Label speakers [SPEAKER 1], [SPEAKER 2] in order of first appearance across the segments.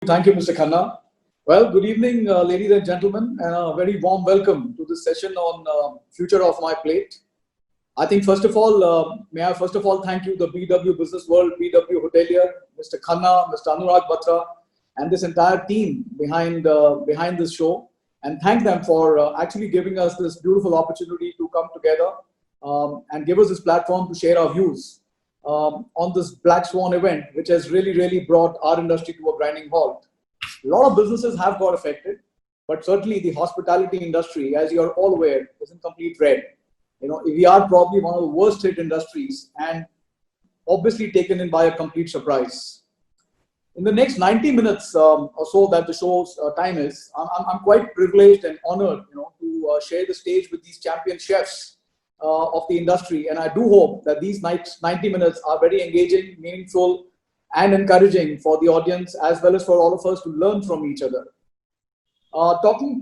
[SPEAKER 1] Thank you, Mr. Khanna. Well, good evening, ladies and gentlemen, and a very warm welcome to this session on Future of My Plate. I think first of all, may I first of all thank you, the BW Business World, BW Hotelier, Mr. Khanna, Mr. Anurag Batra, and this entire team behind this show, and thank them for actually giving us this beautiful opportunity to come together and give us this platform to share our views on this Black Swan event, which has really brought our industry to a grinding halt. A lot of businesses have got affected, but certainly the hospitality industry, as you're all aware, is in complete red. We are probably one of the worst hit industries and obviously taken in by a complete surprise. In the next 90 minutes or so that the show's time is, I'm quite privileged and honored, to share the stage with these champion chefs of the industry. And I do hope that these 90 minutes are very engaging, meaningful, and encouraging for the audience, as well as for all of us to learn from each other.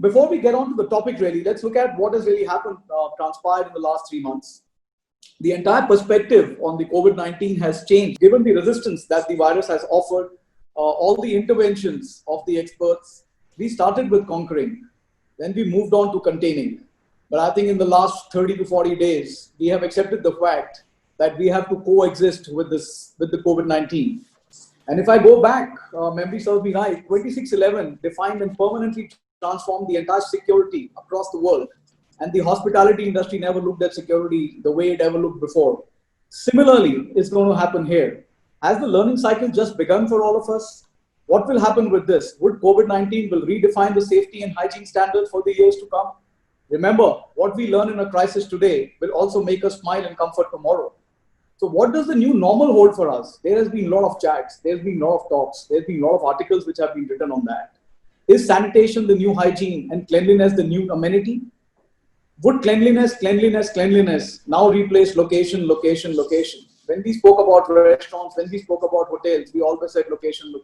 [SPEAKER 1] Before we get on to the topic, really, let's look at what has really happened, transpired in the last 3 months. The entire perspective on the COVID-19 has changed, given the resistance that the virus has offered, all the interventions of the experts. We started with conquering, then we moved on to containing. But I think in the last 30 to 40 days, we have accepted the fact that we have to coexist with the COVID-19. And if I go back, memory serves me right, 2611 defined and permanently transformed the entire security across the world. And the hospitality industry never looked at security the way it ever looked before. Similarly, it's going to happen here. Has the learning cycle just begun for all of us? What will happen with this? Would COVID-19 will redefine the safety and hygiene standards for the years to come? Remember, what we learn in a crisis today will also make us smile and comfort tomorrow. So what does the new normal hold for us? There has been a lot of chats, there's been a lot of talks, there's been a lot of articles which have been written on that. Is sanitation the new hygiene and cleanliness the new amenity? Would cleanliness now replace location? When we spoke about restaurants, when we spoke about hotels, we always said location.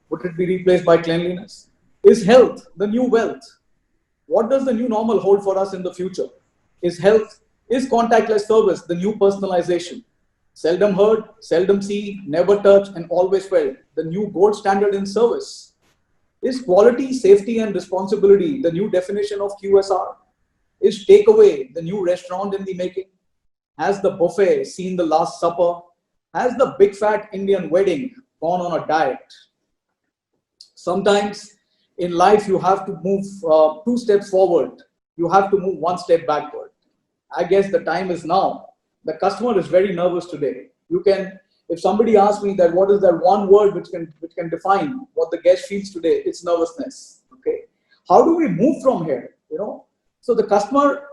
[SPEAKER 1] Would it be replaced by cleanliness? Is health the new wealth? What does the new normal hold for us in the future? Is contactless service the new personalization? Seldom heard, seldom seen, never touched, and always felt, the new gold standard in service? Is quality, safety, and responsibility the new definition of QSR? Is takeaway the new restaurant in the making? Has the buffet seen the Last Supper? Has the big fat Indian wedding gone on a diet? Sometimes in life, you have to move 2 steps forward. You have to move 1 step backward. I guess the time is now. The customer is very nervous today. If somebody asks me that what is that one word which can define what the guest feels today, it's nervousness. Okay, how do we move from here? So the customer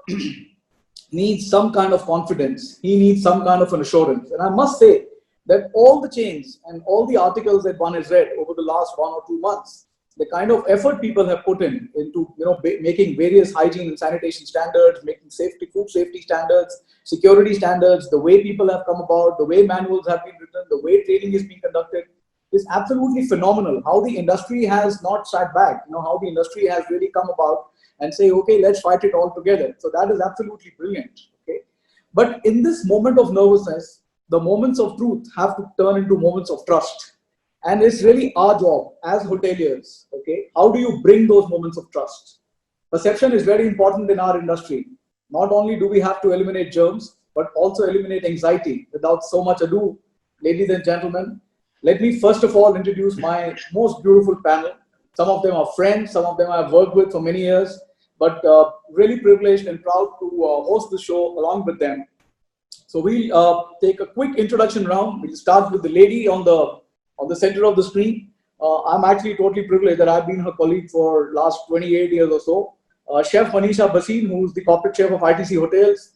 [SPEAKER 1] needs some kind of confidence. He needs some kind of an assurance. And I must say that all the change and all the articles that one has read over the last 1 or 2 months, the kind of effort people have put into making various hygiene and sanitation standards, making food safety standards, security standards, the way people have come about, the way manuals have been written, the way training is being conducted, is absolutely phenomenal. How the industry has not sat back, how the industry has really come about and say, okay, let's fight it all together. So that is absolutely brilliant. Okay, but in this moment of nervousness, the moments of truth have to turn into moments of trust. And it's really our job as hoteliers, okay? How do you bring those moments of trust? Perception is very important in our industry. Not only do we have to eliminate germs, but also eliminate anxiety. Without so much ado, ladies and gentlemen, let me first of all introduce my most beautiful panel. Some of them are friends, some of them I've worked with for many years, but really privileged and proud to host the show along with them. So we'll take a quick introduction round. We'll start with the lady on the center of the screen. I'm actually totally privileged that I've been her colleague for last 28 years or so. Chef Manisha Basin, who's the corporate chef of ITC Hotels,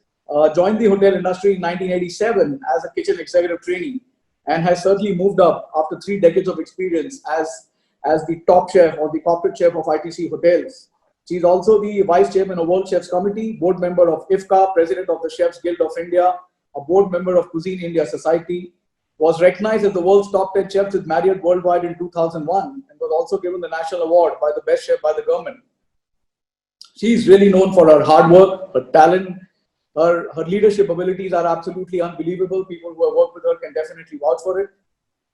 [SPEAKER 1] joined the hotel industry in 1987 as a kitchen executive trainee and has certainly moved up after 3 decades of experience as the top chef or the corporate chef of ITC Hotels. She's also the vice chairman of World Chefs Committee, board member of IFCA, president of the Chefs Guild of India, a board member of Cuisine India Society, was recognized as the world's top 10 chefs with Marriott Worldwide in 2001 and was also given the national award by the best chef by the government. She's really known for her hard work, her talent, her leadership abilities are absolutely unbelievable. People who have worked with her can definitely vouch for it.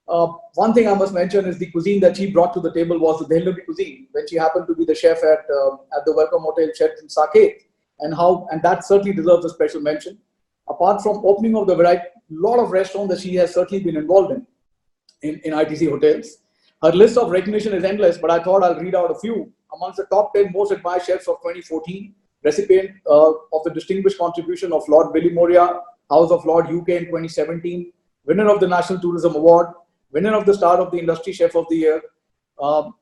[SPEAKER 1] One thing I must mention is the cuisine that she brought to the table was the Delhi cuisine when she happened to be the chef at the Welcome Hotel chef in Saket, and that certainly deserves a special mention. Apart from opening of the variety, lot of restaurants that she has certainly been involved in ITC Hotels. Her list of recognition is endless, but I thought I'll read out a few. Amongst the top 10 most admired chefs of 2014, recipient of the distinguished contribution of Lord Billy Moria, House of Lord UK in 2017, winner of the National Tourism Award, winner of the Star of the Industry Chef of the Year.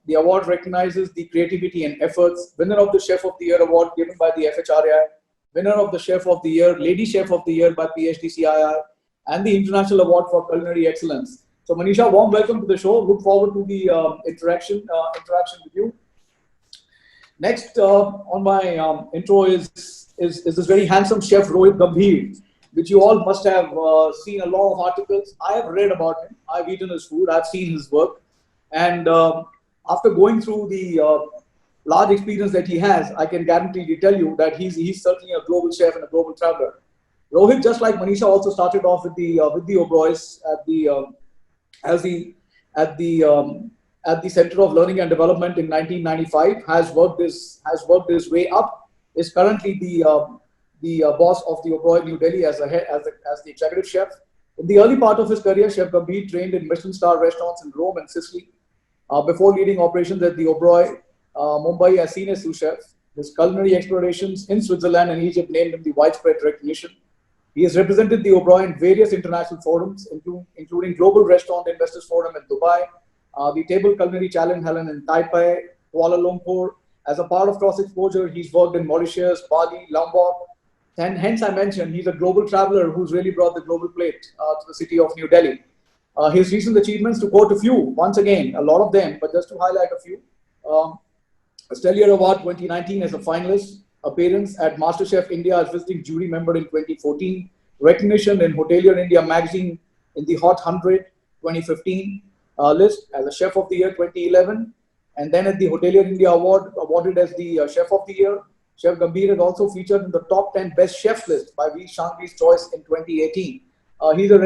[SPEAKER 1] The award recognizes the creativity and efforts. Winner of the Chef of the Year award given by the FHRI, winner of the Chef of the Year, Lady Chef of the Year by PHDCII, and the International Award for Culinary Excellence. So Manisha, warm welcome to the show. Look forward to the interaction with you. Next on my intro is this very handsome chef Rohit Gambhir, which you all must have seen a lot of articles. I have read about him. I've eaten his food. I've seen his work. And after going through the large experience that he has, I can guarantee tell you that he's certainly a global chef and a global traveler. Rohit, just like Manisha, also started off with the Oberois at the Center of Learning and Development in 1995. Has worked his way up. Is currently the boss of the Oberoi New Delhi as the executive chef. In the early part of his career, Chef Gambhir trained in Michelin-star restaurants in Rome and Sicily before leading operations at the Oberoi Mumbai as senior sous chef. His culinary explorations in Switzerland and Egypt named him the widespread recognition. He has represented the Oberoi in various international forums, including Global Restaurant Investors Forum in Dubai, the Table Culinary Challenge held in Taipei, Kuala Lumpur. As a part of cross exposure, he's worked in Mauritius, Bali, Lombok, and hence I mentioned he's a global traveler who's really brought the global plate to the city of New Delhi. His recent achievements, to quote a few, once again, a lot of them, but just to highlight a few. Hotelier Award 2019 as a finalist, appearance at MasterChef India as visiting jury member in 2014, recognition in Hotelier India magazine in the Hot 100 2015 list as a Chef of the Year 2011, and then at the Hotelier India Award, awarded as the Chef of the Year. Chef Gambhir is also featured in the top 10 best chefs list by V. Shankly's Choice in 2018. He's a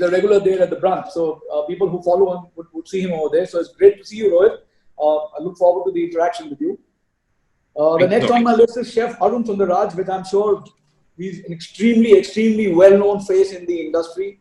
[SPEAKER 1] regular there at the brunch, so people who follow him would see him over there. So it's great to see you, Rohit. I look forward to the interaction with you. The next on my list is Chef Arun Sundaraj, which I'm sure he's an extremely well-known face in the industry.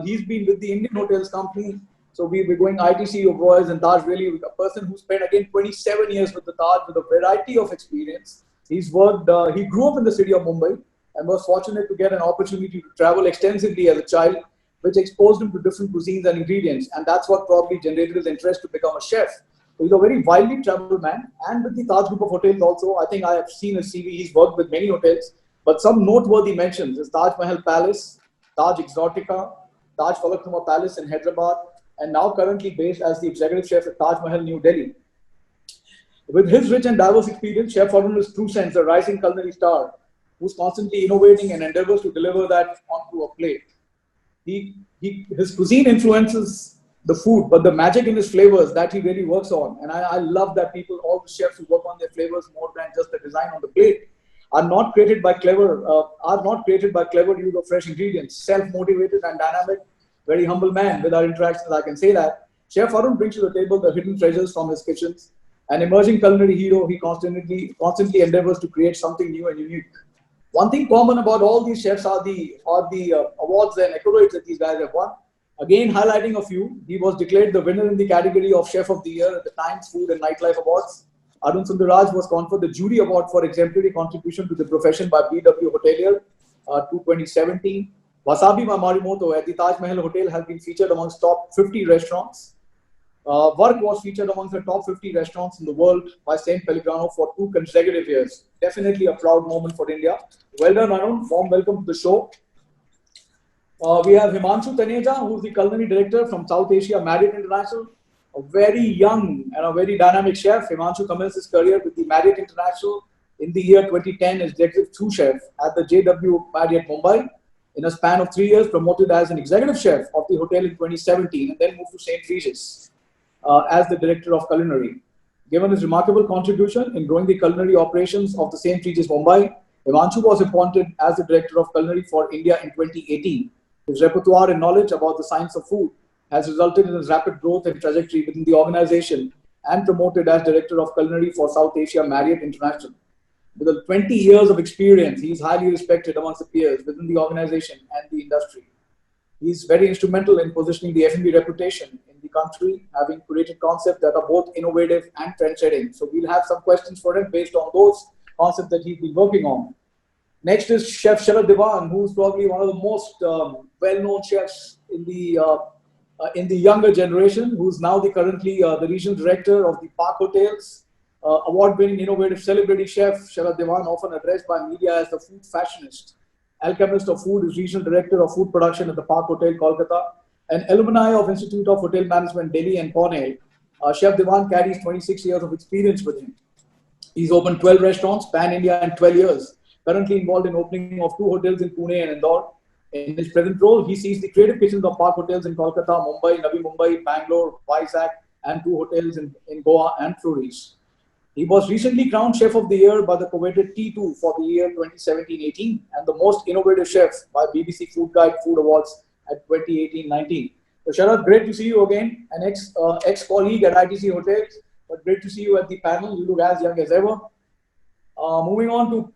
[SPEAKER 1] He's been with the Indian Hotels company, so we're going ITC Hotels and Taj, really a person who spent again 27 years with the Taj with a variety of experience. He's worked, he grew up in the city of Mumbai and was fortunate to get an opportunity to travel extensively as a child, which exposed him to different cuisines and ingredients, and that's what probably generated his interest to become a chef. So he's a very widely traveled man, and with the Taj Group of Hotels also, I think I have seen his CV, he's worked with many hotels, but some noteworthy mentions is Taj Mahal Palace, Taj Exotica, Taj Falaknuma Palace in Hyderabad, and now currently based as the executive chef at Taj Mahal, New Delhi. With his rich and diverse experience, Chef Arun is true sense a rising culinary star who's constantly innovating and endeavors to deliver that onto a plate. His cuisine influences the food, but the magic in his flavors that he really works on. And I love that all the chefs who work on their flavors more than just the design on the plate, are not created by clever use of fresh ingredients. Self-motivated and dynamic, very humble man. With our interactions, I can say that Chef Arun brings to the table the hidden treasures from his kitchens. An emerging culinary hero, he constantly endeavors to create something new and unique. One thing common about all these chefs are the awards and accolades that these guys have won. Again, highlighting a few, he was declared the winner in the category of Chef of the Year at the Times Food and Nightlife Awards. Arun Sundaraj was conferred the Jury Award for exemplary contribution to the profession by BW Hotelier 2017. Wasabi by Marimoto at the Taj Mahal Hotel has been featured amongst top 50 restaurants. Work was featured amongst the top 50 restaurants in the world by St. Pellegrino for 2 consecutive years. Definitely a proud moment for India. Well done, Arun. Warm welcome to the show. We have Himanshu Taneja, who is the culinary director from South Asia Marriott International. A very young and a very dynamic chef. Himanshu commenced his career with the Marriott International in the year 2010 as executive sous chef at the JW Marriott Mumbai. In a span of 3 years, promoted as an executive chef of the hotel in 2017 and then moved to St. Regis as the director of culinary. Given his remarkable contribution in growing the culinary operations of the St. Regis Mumbai, Himanshu was appointed as the director of culinary for India in 2018. His repertoire and knowledge about the science of food has resulted in his rapid growth and trajectory within the organization and promoted as Director of Culinary for South Asia Marriott International. With 20 years of experience, he is highly respected amongst the peers within the organization and the industry. He is very instrumental in positioning the F&B reputation in the country, having created concepts that are both innovative and trend-setting. So we'll have some questions for him based on those concepts that he's been working on. Next is Chef Sharad Dewan, who's probably one of the most well-known chefs in the younger generation, who's now currently the regional director of the Park Hotels. Award-winning innovative celebrity chef Sharad Dewan, often addressed by media as the food fashionist. Alchemist of Food, is regional director of food production at the Park Hotel, Kolkata. An alumni of Institute of Hotel Management, Delhi and Pune. Chef Dewan carries 26 years of experience with him. He's opened 12 restaurants, pan-India, in 12 years. Currently involved in opening of 2 hotels in Pune and Indore. In his present role, he sees the creative kitchens of Park Hotels in Kolkata, Mumbai, Navi Mumbai, Bangalore, Vizag, and 2 hotels in Goa and Flores. He was recently crowned Chef of the Year by the coveted T2 for the year 2017-18 and the most innovative chef by BBC Food Guide Food Awards at 2018-19. So Sharad, great to see you again, an ex-colleague at ITC Hotels, but great to see you at the panel. You look as young as ever. Moving on to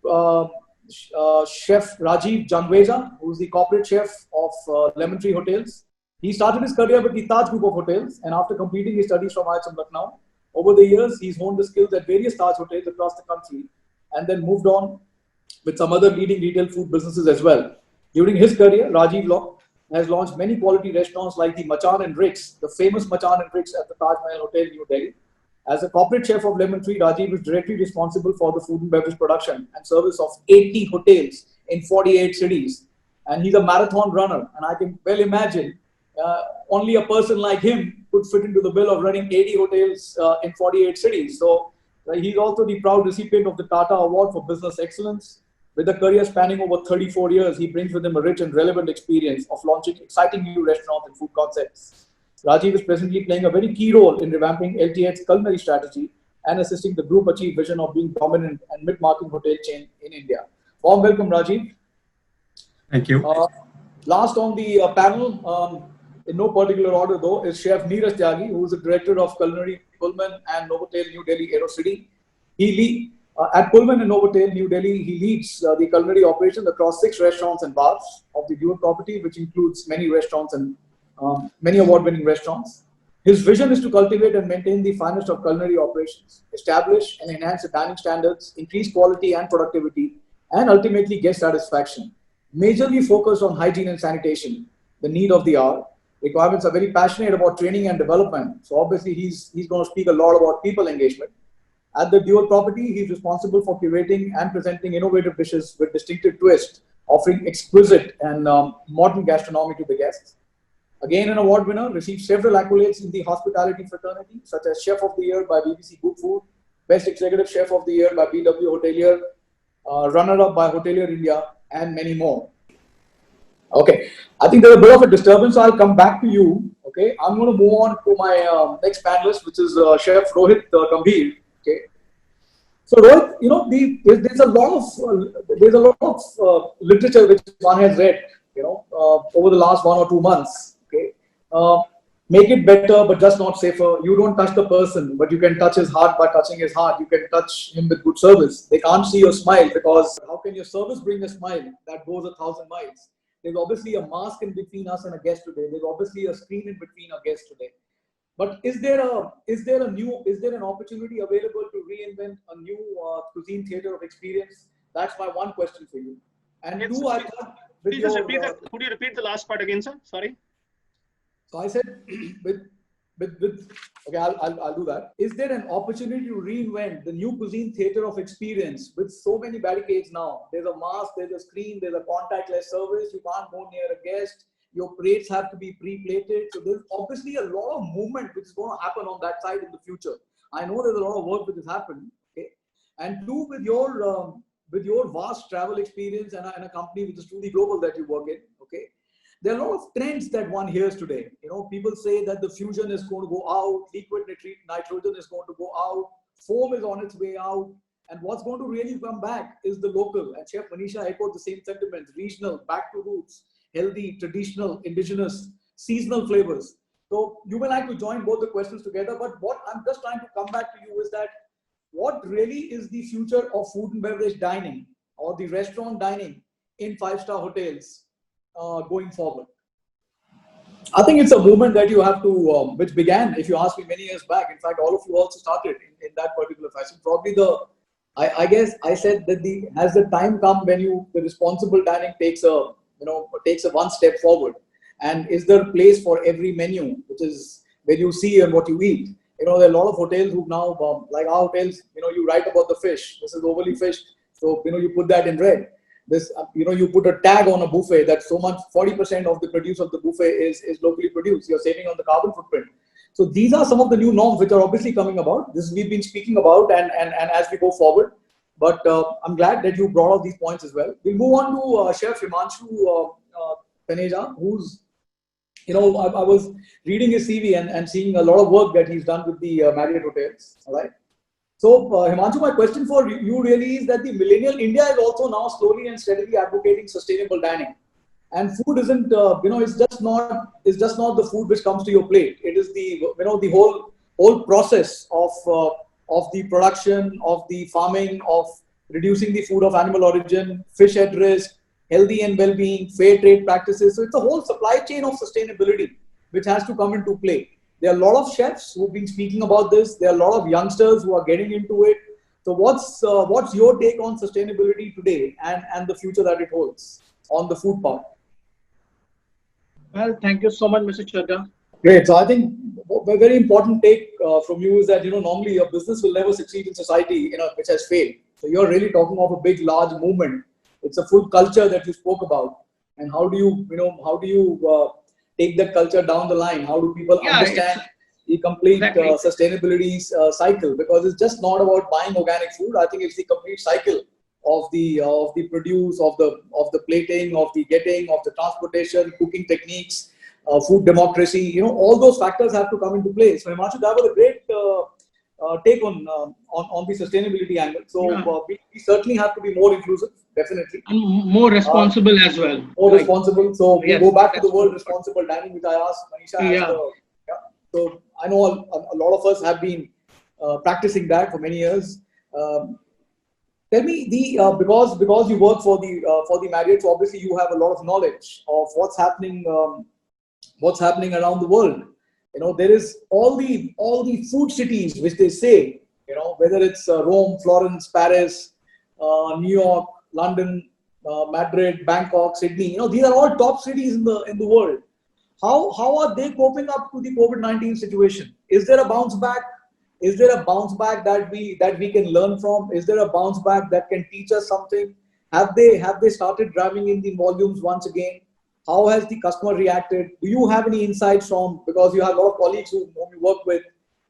[SPEAKER 1] Chef Rajiv Jangweja, who is the corporate chef of Lemon Tree Hotels. He started his career with the Taj Group of Hotels, and after completing his studies from IIM Lucknow, over the years, he's honed the skills at various Taj hotels across the country and then moved on with some other leading retail food businesses as well. During his career, Rajiv has launched many quality restaurants like the Machan and Ricks, the famous Machan and Ricks at the Taj Mahal Hotel, New Delhi. As a corporate chef of Lemon Tree, Rajiv is directly responsible for the food and beverage production and service of 80 hotels in 48 cities. And he's a marathon runner, and I can well imagine only a person like him could fit into the bill of running 80 hotels in 48 cities. So he's also the proud recipient of the Tata Award for Business Excellence. With a career spanning over 34 years, he brings with him a rich and relevant experience of launching exciting new restaurants and food concepts. Rajiv is presently playing a very key role in revamping LTH's culinary strategy and assisting the group achieve vision of being dominant and mid-market hotel chain in India. Warm welcome, Rajiv.
[SPEAKER 2] Thank you.
[SPEAKER 1] Last on the panel, in no particular order though, is Chef Neeraj Tyagi, who is the Director of Culinary Pullman and Novotel New Delhi Aero City. At Pullman and Novotel New Delhi, he leads the culinary operations across 6 restaurants and bars of the dual property, which includes many restaurants and many award-winning restaurants. His vision is to cultivate and maintain the finest of culinary operations, establish and enhance the dining standards, increase quality and productivity, and ultimately guest satisfaction. Majorly focused on hygiene and sanitation, the need of the hour. Requirements are very passionate about training and development. So obviously he's going to speak a lot about people engagement. At the dual property, he's responsible for curating and presenting innovative dishes with distinctive twist, offering exquisite and modern gastronomy to the guests. Again, an award winner, received several accolades in the hospitality fraternity, such as Chef of the Year by BBC Good Food, Best Executive Chef of the Year by BW Hotelier, runner-up by Hotelier India, and many more. Okay, I think there's a bit of a disturbance, so I'll come back to you. Okay, I'm going to move on to my next panelist, which is Chef Rohit Gambhir. Okay, so Rohit, there's a lot of literature which one has read, over the last 1 or 2 months. Okay, make it better, but just not safer. You don't touch the person, but you can touch his heart by touching his heart. You can touch him with good service. They can't see your smile because how can your service bring a smile that goes 1,000 miles? There's obviously a mask in between us and a guest today. There's obviously a screen in between a guest today. But is there an opportunity available to reinvent a new cuisine theater of experience? That's my one question for you. And
[SPEAKER 3] yes,
[SPEAKER 1] two, I thought,
[SPEAKER 3] could you repeat the last part again, sir? Sorry.
[SPEAKER 1] So I said, okay, I'll do that. Is there an opportunity to reinvent the new cuisine theater of experience with so many barricades now? There's a mask, there's a screen, there's a contactless service. You can't go near a guest. Your plates have to be pre-plated. So there's obviously a lot of movement which is going to happen on that side in the future. I know there's a lot of work which is happening. Okay, and two, with your vast travel experience and a company which is truly global that you work in. Okay. There are a lot of trends that one hears today. People say that the fusion is going to go out, liquid nitrogen is going to go out, foam is on its way out, and what's going to really come back is the local. And Chef Manisha echoed the same sentiments, regional, back to roots. healthy, traditional, indigenous, seasonal flavors. So you may like to join both the questions together, but what I'm just trying to come back to you is that what really is the future of food and beverage dining or the restaurant dining in five-star hotels going forward? I think it's a movement that you have to, which began, if you ask me, many years back. In fact, all of you also started in that particular fashion. Probably I guess I said that has the time come when the responsible dining takes a one step forward, and is there a place for every menu, which is when you see and what you eat. There are a lot of hotels who now, like our hotels, you write about the fish. This is overly fished, so you put that in red. This, you put a tag on a buffet that so much 40% of the produce of the buffet is locally produced. You're saving on the carbon footprint. So these are some of the new norms which are obviously coming about. This we've been speaking about, and as we go forward. But I'm glad that you brought out these points as well. We'll move on to Chef Himanshu Taneja, who's, I was reading his CV and seeing a lot of work that he's done with the Marriott Hotels. All right. So, Himanshu, my question for you really is that the millennial India is also now slowly and steadily advocating sustainable dining, and food isn't, it's just not the food which comes to your plate. It is the whole process of the production, of the farming, of reducing the food of animal origin, fish at risk, healthy and well-being, fair trade practices. So it's a whole supply chain of sustainability which has to come into play. There are a lot of chefs who've been speaking about this. There are a lot of youngsters who are getting into it. So what's your take on sustainability today and the future that it holds on the food part?
[SPEAKER 3] Well, thank you so much, Mr. Chadha.
[SPEAKER 1] Great. So I think a very important take from you is that normally a business will never succeed in society which has failed. So you're really talking of a big, large movement. It's a food culture that you spoke about, and how do you take that culture down the line? How do people understand the complete sustainability cycle? Because it's just not about buying organic food. I think it's the complete cycle of the produce, of the plating, of the getting, of the transportation, cooking techniques, food democracy. All those factors have to come into play. So Himanshu, that was a great take on the sustainability angle. So we certainly have to be more inclusive, definitely,
[SPEAKER 3] and more responsible as well.
[SPEAKER 1] More responsible. So we go back to the word responsible dining, which I asked Manisha. So I know a lot of us have been practicing that for many years. Tell me, because you work for the Marriott, so obviously you have a lot of knowledge of what's happening around the world. There is all the food cities which they say, whether it's Rome, Florence, Paris, New York, London, Madrid, Bangkok, Sydney. These are all top cities in the world. How are they coping up to the COVID-19 situation? Is there a bounce back? Is there a bounce back that we can learn from? Is there a bounce back that can teach us something? Have they started driving in the volumes once again? How has the customer reacted? Do you have any insights from, because you have a lot of colleagues whom you work with?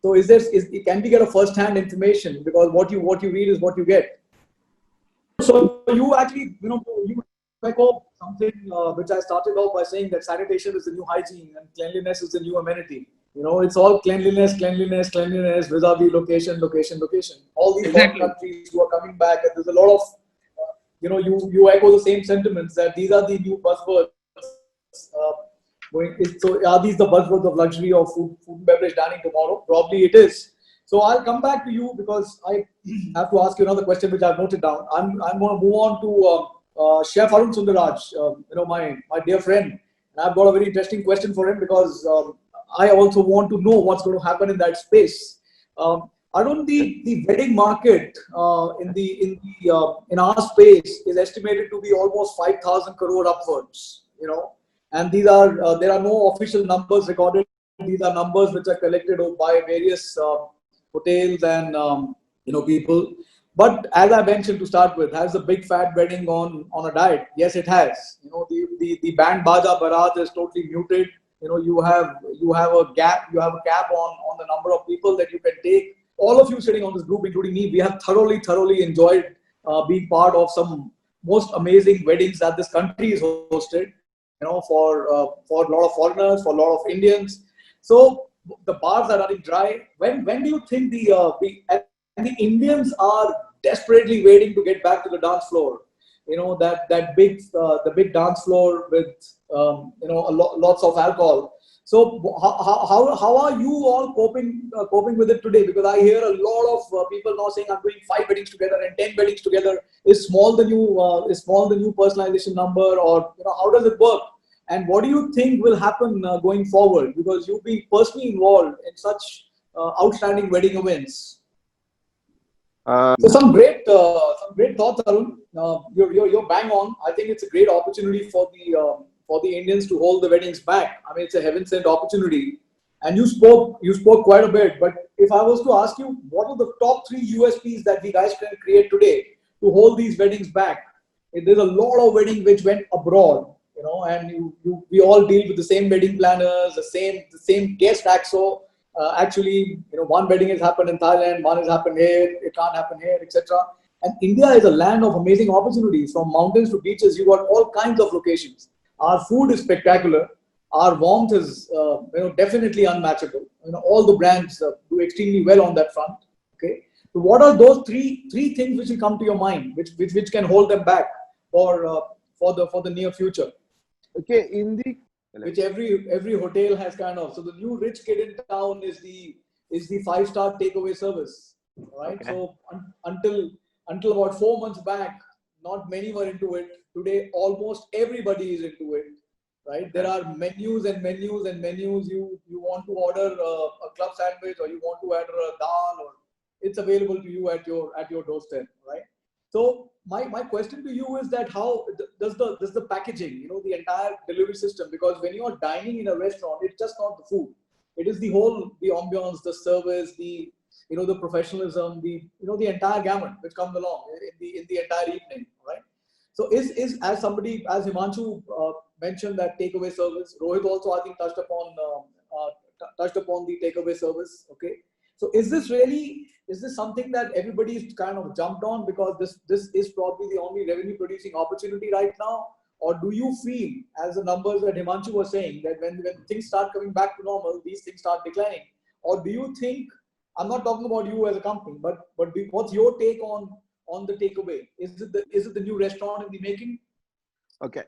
[SPEAKER 1] So can we get a first-hand information? Because what you read is what you get. So you actually, you echo something which I started off by saying that sanitation is the new hygiene and cleanliness is the new amenity. It's all cleanliness vis-a-vis location. All these countries who are coming back, and there's a lot of, you echo the same sentiments that these are the new buzzwords. So are these the buzzwords of luxury or food and beverage dining tomorrow? Probably it is. So I'll come back to you because I have to ask you another question which I've noted down. I'm going to move on to Chef Arun Sundaraj, my dear friend, and I've got a very interesting question for him because I also want to know what's going to happen in that space. Arun, the wedding market in our space is estimated to be almost 5,000 crore upwards. And there are no official numbers recorded. These are numbers which are collected by various hotels and people. But as I mentioned to start with, has the big fat wedding on a diet? Yes, it has. The band baja barat is totally muted. You have a cap on the number of people that you can take. All of you sitting on this group, including me, we have thoroughly enjoyed being part of some most amazing weddings that this country is hosted. For a lot of foreigners, for a lot of Indians. So the bars are running dry. When do you think the Indians are desperately waiting to get back to the dance floor? that big the big dance floor with lots of alcohol. So how are you all coping with it today? Because I hear a lot of people now saying I'm doing 5 weddings together and 10 weddings together. Is small the new personalization number, or how does it work? And what do you think will happen going forward? Because you've been personally involved in such outstanding wedding events. So some great thoughts, Arun. You're bang on. I think it's a great opportunity for the Indians to hold the weddings back. I mean, it's a heaven sent opportunity. And you spoke quite a bit. But if I was to ask you, what are the top 3 USPs that we guys can create today to hold these weddings back? There's a lot of weddings which went abroad, and we all deal with the same wedding planners, the same guest axo. Actually, one wedding has happened in Thailand, one has happened here, it can't happen here, etc. And India is a land of amazing opportunities. From mountains to beaches, you got all kinds of locations. Our food is spectacular. Our warmth is, definitely unmatchable. All the brands do extremely well on that front. Okay. So what are those three things which will come to your mind, which can hold them back for the near future?
[SPEAKER 4] Okay,
[SPEAKER 1] which every hotel has kind of. So the new rich kid in town is the 5-star takeaway service, right?
[SPEAKER 4] Okay.
[SPEAKER 1] So until about 4 months back, not many were into it. Today, almost everybody is into it, right? There are menus and menus and menus. You want to order a club sandwich, or you want to order a dal, or it's available to you at your doorstep, right? So my question to you is that how does the packaging, the entire delivery system, because when you are dining in a restaurant, it's just not the food. It is the ambience, the service, the professionalism, the entire gamut which comes along in the entire evening, right? So is as Himanshu mentioned, that takeaway service, Rohit also I think touched upon the takeaway service, okay? So is this something that everybody's kind of jumped on because this is probably the only revenue producing opportunity right now? Or do you feel, as the numbers that Himanshu was saying, that when things start coming back to normal, these things start declining? Or do you think, I'm not talking about you as a company, but what's your take on the takeaway? Is it the new restaurant in the making?
[SPEAKER 4] Okay.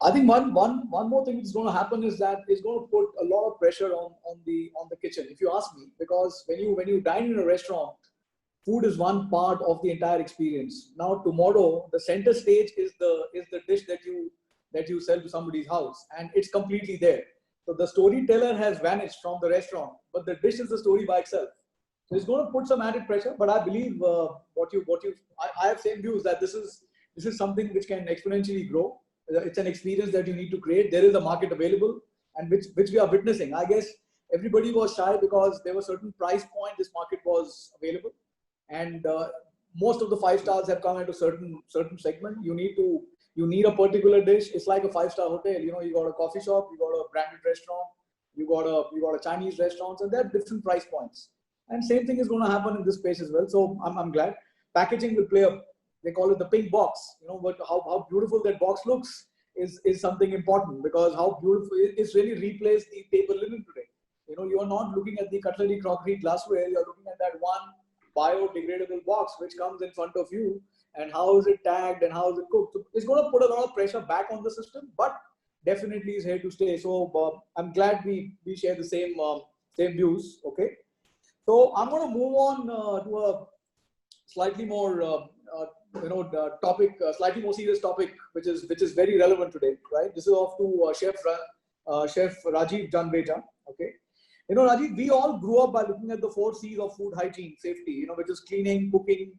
[SPEAKER 1] I think one more thing that's going to happen is that it's going to put a lot of pressure on the kitchen, if you ask me, because when you dine in a restaurant, food is one part of the entire experience. Now tomorrow, the center stage is the dish that you sell to somebody's house, and it's completely there. So the storyteller has vanished from the restaurant, but the dish is the story by itself. So it's going to put some added pressure. But I believe I have same views that this is something which can exponentially grow. It's an experience that you need to create. There is a market available, and which we are witnessing. I guess everybody was shy because there was certain price point this market was available, and most of the 5 stars have come into certain segment. You need a particular dish. It's like a 5-star hotel. You got a coffee shop, you got a branded restaurant, you got a Chinese restaurant, and there are different price points. And same thing is going to happen in this space as well. So I'm glad packaging will play they call it the pink box, but how beautiful that box looks is something important, because how beautiful it's really replaced the paper linen today. You are not looking at the cutlery, crockery, glassware. You are looking at that one biodegradable box which comes in front of you, and how is it tagged and how is it cooked. So it's going to put a lot of pressure back on the system, but definitely is here to stay. So I'm glad we share the same views. Okay, so I'm going to move on to a slightly more topic, slightly more serious topic, which is very relevant today, right? This is off to Chef Rajiv Janveja. Okay, Rajiv, we all grew up by looking at the 4 C's of food hygiene safety, which is cleaning, cooking,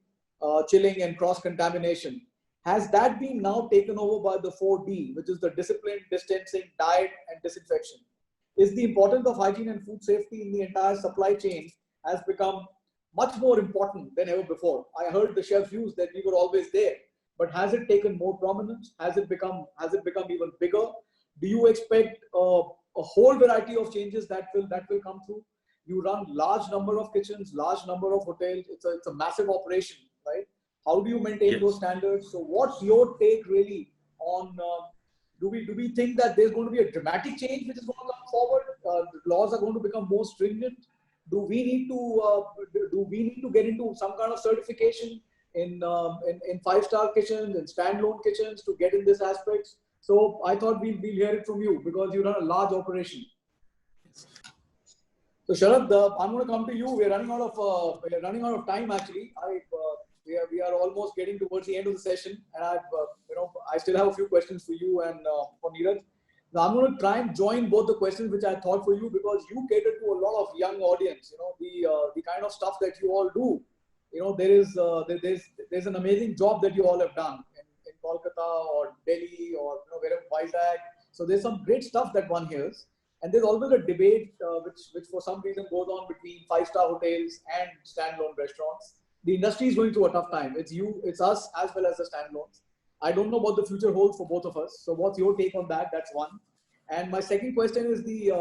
[SPEAKER 1] chilling, and cross contamination. Has that been now taken over by the 4D, which is the discipline, distancing, diet, and disinfection? Is the importance of hygiene and food safety in the entire supply chain has become much more important than ever before? I heard the chef's views that we were always there, but has it taken more prominence? Has it become even bigger? Do you expect a whole variety of changes that will come through? You run large number of kitchens, large number of hotels. It's a massive operation, right? How do you maintain those standards? So what's your take really on? Do we think that there's going to be a dramatic change which is going to come forward? The laws are going to become more stringent. Do we need to get into some kind of certification in five-star kitchens, in standalone kitchens to get in this aspect. So I thought we'll hear it from you because you run a large operation. So Sharad, I'm going to come to you. We're running out of time actually. We are almost getting towards the end of the session, and I still have a few questions for you and for Neeraj. Now I'm going to try and join both the questions which I thought for you because you cater to a lot of young audience. The kind of stuff that you all do. There's an amazing job that you all have done in Kolkata or Delhi or wherever, Vizag. So there's some great stuff that one hears. And there's always a debate which for some reason goes on between five-star hotels and standalone restaurants. The industry is going through a tough time. It's us as well as the standalones. I don't know what the future holds for both of us. So what's your take on that? That's one. And my second question is the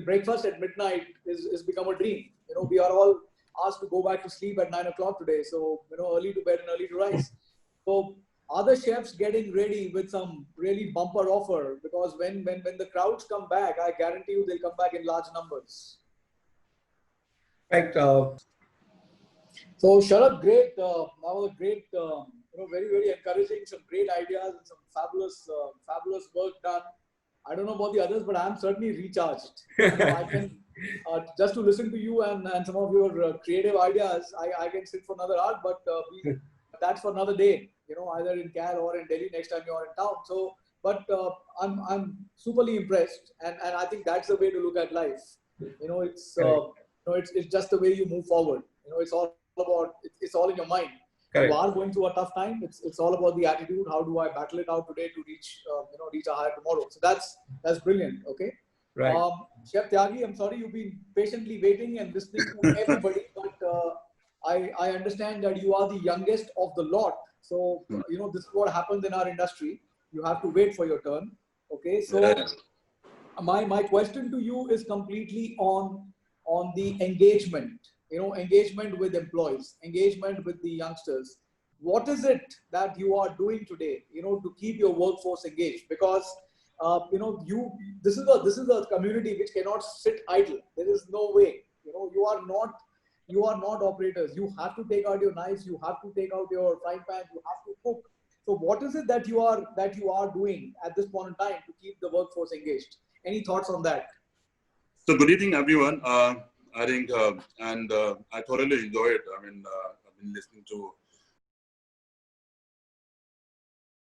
[SPEAKER 1] breakfast at midnight is become a dream. We are all asked to go back to sleep at 9 o'clock today. So, early to bed and early to rise. So are the chefs getting ready with some really bumper offer? Because when the crowds come back, I guarantee you they'll come back in large numbers.
[SPEAKER 2] Right.
[SPEAKER 1] So Sharad, great. That was a great, very, very encouraging, some great ideas and some fabulous work done. I don't know about the others, but I'm certainly recharged. I can, just to listen to you and some of your creative ideas, I can sit for another hour, but that's for another day, either in Cal or in Delhi next time you're in town. So, but I'm superly impressed. And I think that's the way to look at life. It's just the way you move forward. It's all about, it's all in your mind.
[SPEAKER 2] Correct.
[SPEAKER 1] You are going through a tough time. It's all about the attitude. How do I battle it out today to reach a higher tomorrow? So that's brilliant. Okay.
[SPEAKER 2] Right.
[SPEAKER 1] Chef Tyagi, I'm sorry you've been patiently waiting and listening to everybody, but I understand that you are the youngest of the lot. So this is what happens in our industry. You have to wait for your turn. Okay. So my question to you is completely on the engagement. Engagement with employees, engagement with the youngsters. What is it that you are doing today, to keep your workforce engaged? Because, this is a community which cannot sit idle. There is no way, you are not operators. You have to take out your knives. You have to take out your frying pan. You have to cook. So what is it that you are doing at this point in time to keep the workforce engaged? Any thoughts on that?
[SPEAKER 5] So good evening, everyone. I think, I thoroughly enjoy it. I've been listening to